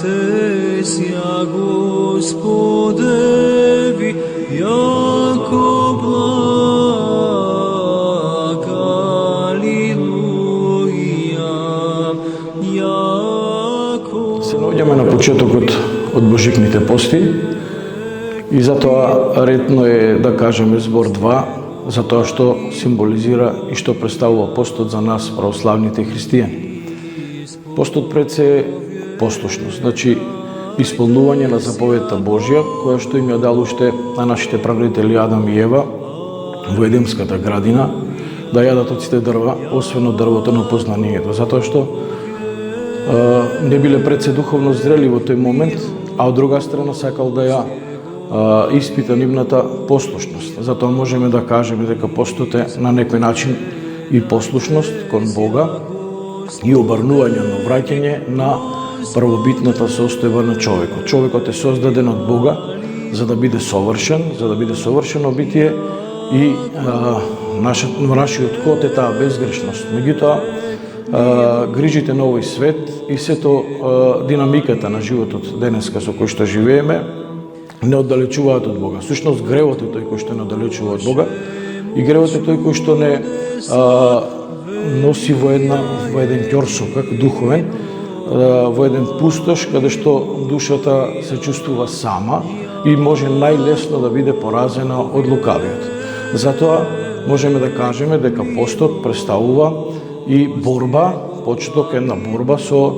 Te sia Gospodevi, jako blag, Алилуја, jako... Се наоѓаме на почетокот од Божикните пости и затоа ретно е да кажеме збор 2, затоа што символизира и што представува постот за нас, православните христијани. Постот пред се е послушност, значи исполнување на заповедта Божја, која што им ја дал уште на нашите прародители Адам и Ева во Едемската градина, да јадат од сите дрва, освен од дрвото на познанието, затоа што не биле пред се духовно зрели во тој момент, а од друга страна сакал да ја испита нивната послушност. Затоа можеме да кажеме дека постот е на некој начин и послушност кон Бога и обрнување на враќање на првобитната состојба на човекот. Човекот е создаден од Бога за да биде совршено битие и нашиот код е таа безгрешност. Меѓутоа, грижите на овој свет и сето динамиката на животот денеска со кој што живееме не оддалечуваат од Бога. Сушност гревот е тој кој што не оддалечува од Бога и гревот е тој кој што не носи во еден ќорсокак духовен, во еден пустош каде што душата се чувствува сама и може најлесно да биде поразена од лукавиот. Затоа можеме да кажеме дека постот представува и борба, почеток една борба со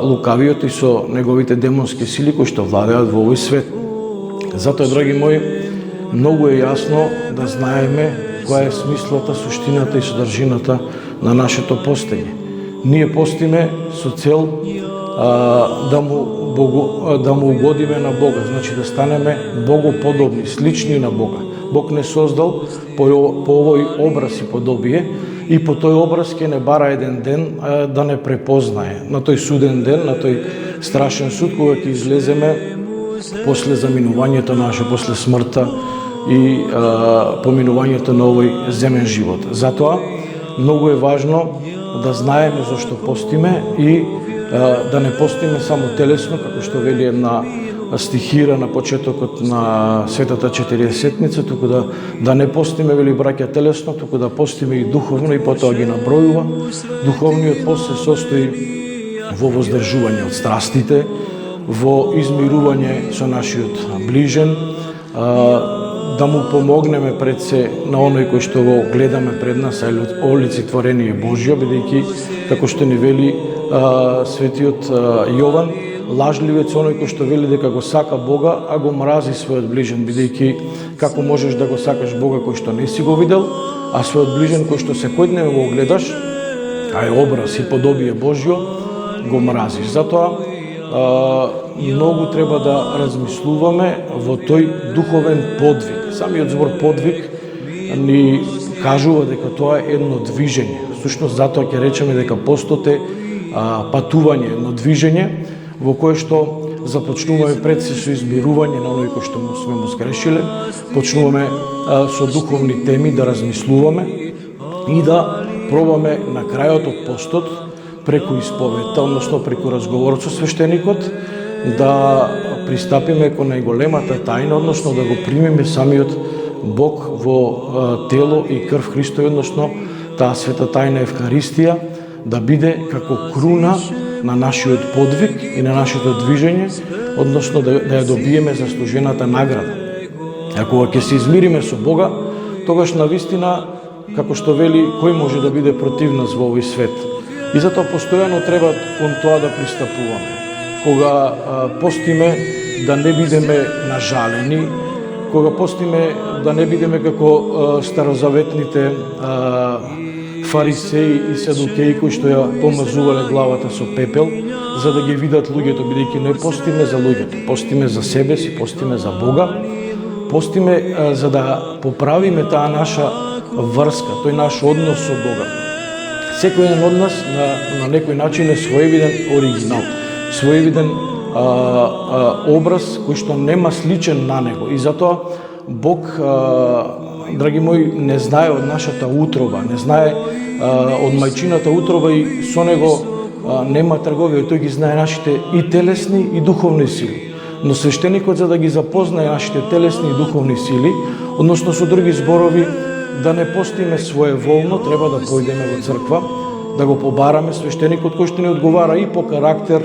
лукавиот и со неговите демонски сили кои што владеат во овој свет. Затоа, драги мои, многу е јасно да знаеме која е смислата, суштината и содржината на нашето постење. Ние постиме со цел да му угодиме на Бога, значи да станеме богоподобни, слични на Бога. Бог не создал по овој образ и подобие и по тој образ ќе не бара еден ден да не препознае. На тој суден ден, на тој страшен суд, кога ќе излеземе после заминувањето наше, после смртта и поминувањето на овој земен живот. Затоа, многу е важно да знаеме зашто постиме и да не постиме само телесно, како што вели една стихира на почетокот на Светата Четириесетница, туку да не постиме, вели браќа, телесно, туку да постиме и духовно, и потоа ги набројува. Духовниот пост се состои во воздржување од страстите, во измирување со нашиот ближен, да му помогнеме пред се на оној кој што го гледаме пред нас, олицетворение Божјо, бидејќи, како што ни вели светиот Јован, лажливец оној кој што вели дека го сака Бога, а го мрази својот ближен, бидејќи како можеш да го сакаш Бога кој што не си го видел, а својот ближен кој што секојдневно го гледаш, а е образ и подобие Божјо, го мразиш. Затоа многу треба да размислуваме во тој духовен подвиг. Самиот збор подвиг ни кажува дека тоа е едно движење. Всушност затоа ќе речеме дека постот е патување, едно движење во кое што започнуваме пред се со измирување на оној кој што сме му сгрешиле, почнуваме со духовни теми да размислуваме и да пробаме на крајот од постот преку исповетта, односно преку разговорот со свештеникот, да пристапиме кон најголемата тајна, односно да го примиме самиот Бог во тело и крв Христови, односно таа света тајна Евхаристија, да биде како круна на нашиот подвиг и на нашето движење, односно да ја добиеме заслужената награда. А кога ќе се измириме со Бога, тогаш навистина, како што вели, кој може да биде против нас во овој свет. И затоа постојано треба кон тоа да пристапуваме. Кога постиме, да не бидеме нажалени, кога постиме, да не бидеме како старозаветните фарисеи и садукеи кои што ја помазувале главата со пепел, за да ги видат луѓето, бидејќи не постиме за луѓето, постиме за себе си, постиме за Бога, постиме за да поправиме таа наша врска, тој наш однос со Бога. Секој еден од нас на некој начин е своевиден оригинал, своевиден образ кој што нема сличен на него. И затоа Бог, драги мои, не знае од нашата утроба, не знае од мајчината утроба и со него нема трговија, тој ги знае нашите и телесни и духовни сили. Но свештеникот, за да ги запознае нашите телесни и духовни сили, односно со други зборови, да не постиме своеволно, треба да појдеме во црква, да го побараме свештеникот кој што ни одговара и по карактер,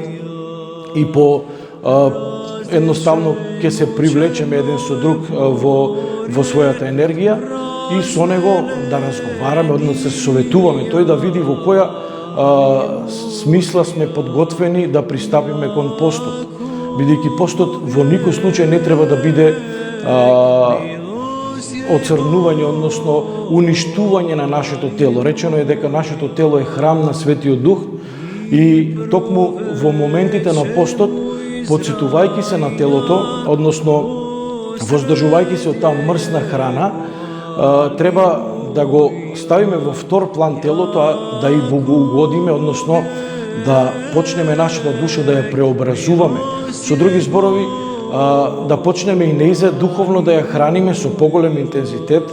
и по едноставно ќе се привлечеме еден со друг во својата енергија и со него да разговараме, односно се советуваме, тој да види во која смисла сме подготвени да пристапиме кон постот. Бидејќи постот во никој случај не треба да биде оцрнување, односно уништување на нашето тело. Речено е дека нашето тело е храм на Светиот Дух и токму во моментите на постот, подсетувајќи се на телото, односно воздржувајќи се од таа мрсна храна, треба да го ставиме во втор план телото, а да и го угодиме, односно да почнеме нашата душа да ја преобразуваме. Со други зборови, да почнеме и нејзе духовно да ја храниме со поголем интензитет,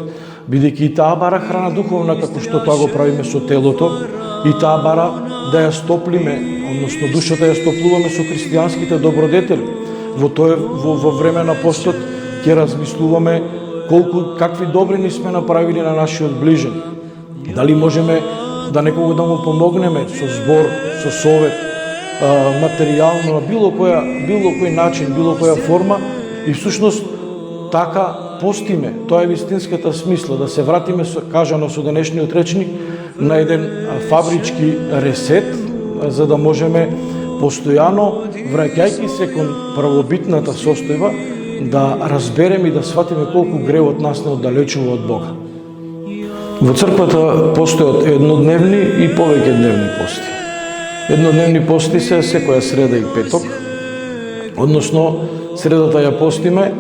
бидејќи и таа бара храна духовна, како што тоа го правиме со телото, и таа бара да ја стоплиме, односно душата ја стоплуваме со христијанските добродетели. Во време на постот ќе размислуваме какви добрини сме направили на нашиот ближен. Дали можеме да некого да му помогнеме со збор, со совет, материјално, на било кој начин, било која форма, и всушност така постиме. Тоа е вистинската смисла, да се вратиме, кажано со денешниот речник, на еден фабрички ресет, за да можеме постојано, враќајќи се кон правобитната состојба, да разбереме и да сватиме колку гревот нас не оддалечува од Бога. Во црквата постојат еднодневни и повеќе дневни пости. Еднодневни пости се секоја среда и петок, односно средата ја постиме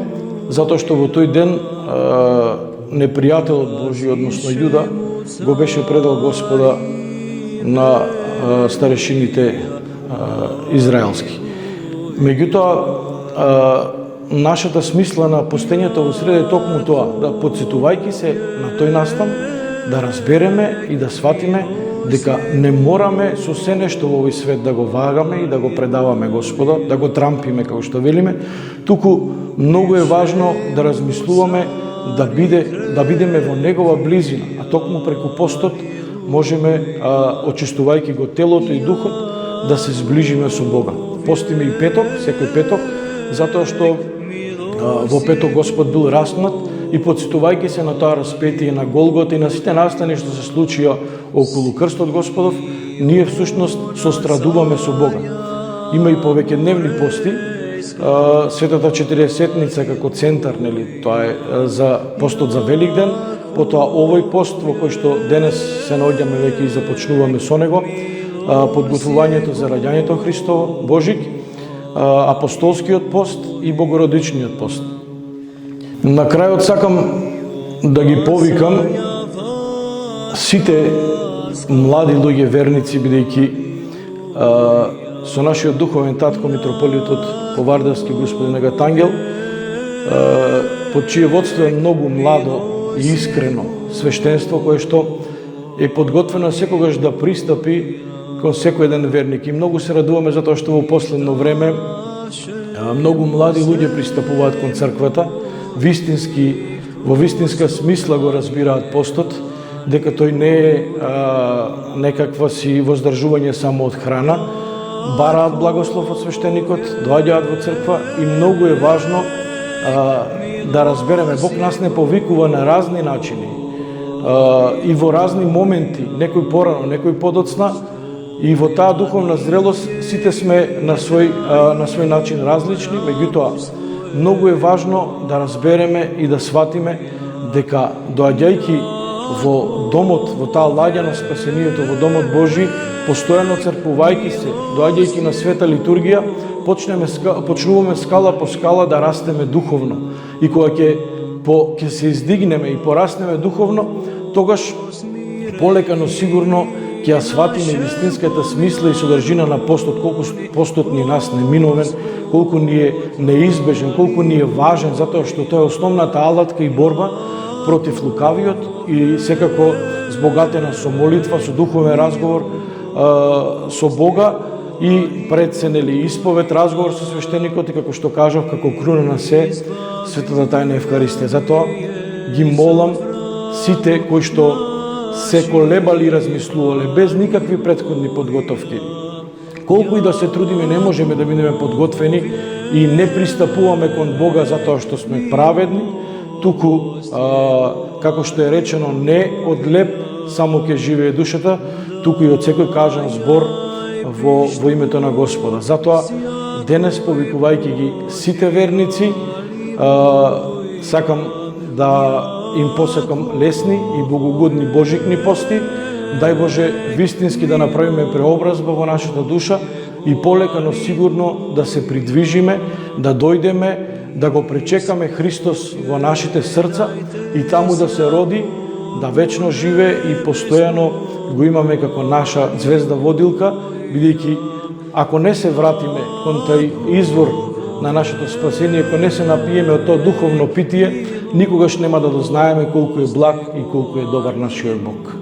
затоа што во тој ден непријателот Божи, односно Јуда, го беше предал Господа на старешините израелски. Меѓутоа, нашата смисла на постењето во среда е токму тоа, да подсетувајќи се на тој настан, да разбереме и да сватиме дека не мораме со се нешто во овој свет да го вагаме и да го предаваме Господа, да го трампиме, како што велиме, туку многу е важно да размислуваме да бидеме во Негова близина, а токму преку постот можеме, очистувајќи го телото и духот, да се сближиме со Бога. Постиме и петок, секој петок, затоа што во петок Господ бил распнат и подсетувајќи се на тоа распетие на Голгота и на сите настани што се случија околу крстот Господов, ние всушност сострадуваме со Бога. Има и повеќедневни пости, Светата Четириесетница како центар, нели, тоа е за постот за Великден, потоа овој пост во кој што денес се наоѓаме веќе и започнуваме со него, подготвувањето за раѓањето Христово, Божик, апостолскиот пост и богородичниот пост. На крајот сакам да ги повикам сите млади луѓе верници, бидејќи со нашиот духовен татко митрополитот Повардарски господин Агатангел, под чие водство е многу младо и искрено свештенство кое што е подготвено секогаш да пристапи кон секој еден верник. И многу се радуваме затоа што во последно време многу млади луѓе пристапуваат кон црквата, во вистинска смисла го разбираат постот, дека тој не е некаква си воздржување само од храна, бараат благослов од свештеникот, доаѓаат во црква и многу е важно да разбереме, Бог нас не повикува на разни начини и во разни моменти, некој порано, некој подоцна, и во таа духовна зрелост сите сме на свој начин различни, меѓутоа многу е важно да разбереме и да сватиме дека доаѓајќи во домот, во таа ладја на спасението, во домот Божи, постојано цркувајќи се, доаѓајќи на света литургија, почнуваме скала по скала да растеме духовно. И кога ќе се издигнеме и пораснеме духовно, тогаш полека, но сигурно ќе ја сватиме вистинската смисла и содржина на постот, колку постот ни нас неминовен, колку ни е неизбежен, колку ни е важен, затоа што тоа е основната алатка и борба против лукавиот и секако збогатена со молитва, со духовен разговор, со Бога и пред се нели исповед, разговор со свештеникот и како што кажав, како круна на се, светата тајна Евхаристија. Затоа ги молам сите кои што се колебали и размислувале без никакви претходни подготовки. Колку и да се трудиме, не можеме да бидеме подготвени и не пристапуваме кон Бога затоа што сме праведни, туку, како што е речено, не од леп само ќе живее душата, туку и од секој кажан збор во името на Господа. Затоа, денес, повикувајќи ги сите верници, сакам да им посакам лесни и богогодни божикни пости, дај Боже вистински да направиме преобразба во нашата душа и полека, но сигурно да се придвижиме, да дојдеме, да го пречекаме Христос во нашите срца и таму да се роди, да вечно живе и постојано го имаме како наша звезда водилка, бидејќи ако не се вратиме кон тај извор на нашето спасение, ако не се напиеме од тоа духовно питие, никогаш нема да дознаеме колку е благ и колку е добар нашиот Бог.